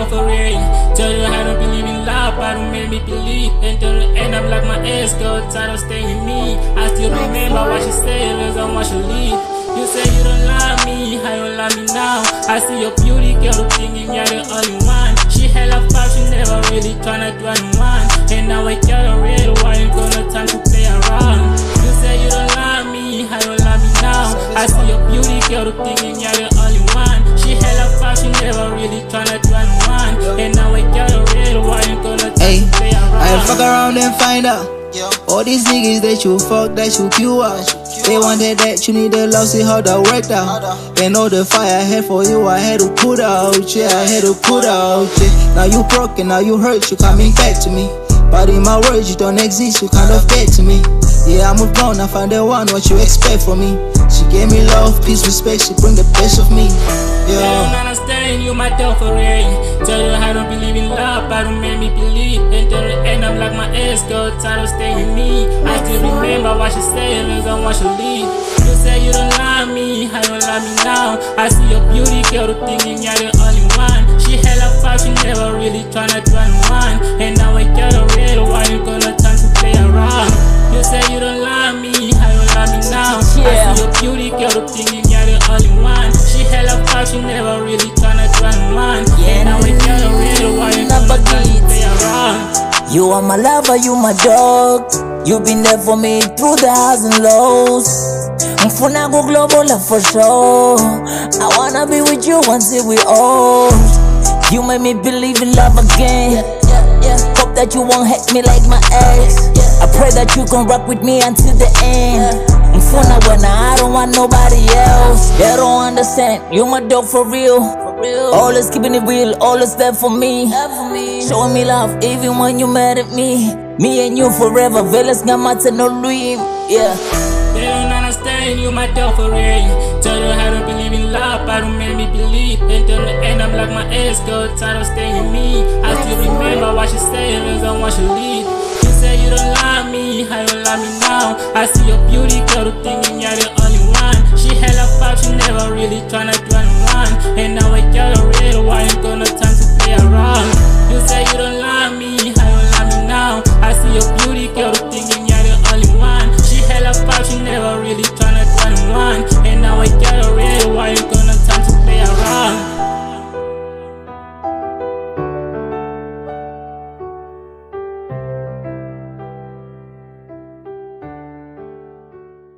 myself for real. Tell you I don't believe in love, but don't make me believe. Until the end, I'm like my ex, girl, tired of staying with me. I still remember what she said, reason why she leave. You say you don't love me, how you love me now? I see your beauty, girl, thinking you're the only one. She hella fast, she never really tryna do anyone. And now I got a real, why you gonna time to play around? You say you don't love me, how you love me now? I see your beauty, girl, thinking you're the only one. She hella fast, she never really tryna do anyone. And now I got a real, why you gonna time to play around? I'll fuck around and find out. All these niggas that you fuck, that you kill out. They wanted that, you need the love, see how that worked out. They know the fire I had for you, I had to put out, yeah, I had to put out, yeah. Now you broken, now you hurt, you coming back to me. But in my words, you don't exist, you kind of dead to me. Yeah, I moved on, I found the one, what you expect from me. She gave me love, peace, respect, she bring the best of me. I don't understand, you my dog for real. Tell you I don't believe in love, but don't make me believe. Until the end, I'm like my ex, girl, tired of staying with me. I still remember what she said, reason why she leave. You say you don't love me, how you love me now? I see your beauty, girl, thinking you're the only one. She hella fast, she never really tryna do anyone. And now I got a real, why you gonna time to play around? You say you don't love me, how you love me now? I see your beauty, girl, thinking you're the only one. She hella fast, she never really tryna do anyone. And now I got a real, why you gonna time to play around? You are my lover, you my dog. You've been there for me through the highs and lows. Mfuna go global for sure. I wanna be with you until we old. You made me believe in love again. Hope that you won't hate me like my ex. I pray that you can rock with me until the end. Mfuna when I don't want nobody else. They don't understand, you my dog for real. Always keeping it real, always there for me. Showing me love even when you mad at me. Me and you forever, velas ngamata no dream. Yeah. They don't understand, you my dog for real. Tell you I don't believe in love, but don't make me believe. Until the end, I'm like my ex, girl, tired of staying with me. I still remember what she said, reason why she leave. You say you don't love me, how you love me now? I see your beauty, girl, thinking you're the only one. She hella fast, she never really tryna do anyone. And now I got a real, why you gonna time to play around?